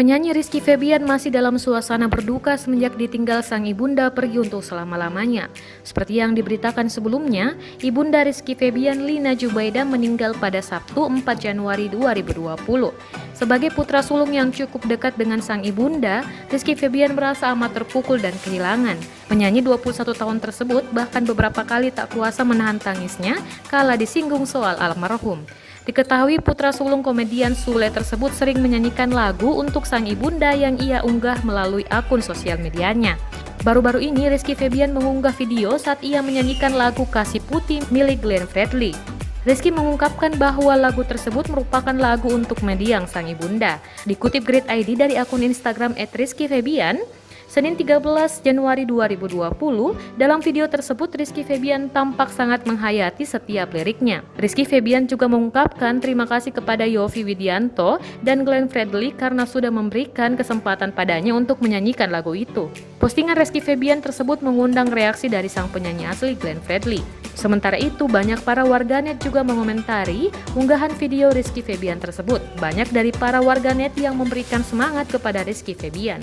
Penyanyi Rizky Febian masih dalam suasana berduka semenjak ditinggal sang ibunda pergi untuk selama-lamanya. Seperti yang diberitakan sebelumnya, ibunda Rizky Febian, Lina Jubaida, meninggal pada Sabtu 4 Januari 2020. Sebagai putra sulung yang cukup dekat dengan sang ibunda, Rizky Febian merasa amat terpukul dan kehilangan. Penyanyi 21 tahun tersebut bahkan beberapa kali tak kuasa menahan tangisnya kala disinggung soal almarhum. Diketahui putra sulung komedian Sule tersebut sering menyanyikan lagu untuk sang ibunda yang ia unggah melalui akun sosial medianya. Baru-baru ini Rizky Febian mengunggah video saat ia menyanyikan lagu Kasih Putih milik Glenn Fredly. Rizky mengungkapkan bahwa lagu tersebut merupakan lagu untuk mendiang sang ibunda. Dikutip Grid ID dari akun Instagram @rizkyfebian, Senin 13 Januari 2020, dalam video tersebut Rizky Febian tampak sangat menghayati setiap liriknya. Rizky Febian juga mengungkapkan terima kasih kepada Yovie Widianto dan Glenn Fredly karena sudah memberikan kesempatan padanya untuk menyanyikan lagu itu. Postingan Rizky Febian tersebut mengundang reaksi dari sang penyanyi asli Glenn Fredly. Sementara itu, banyak para warganet juga mengomentari unggahan video Rizky Febian tersebut. Banyak dari para warganet yang memberikan semangat kepada Rizky Febian.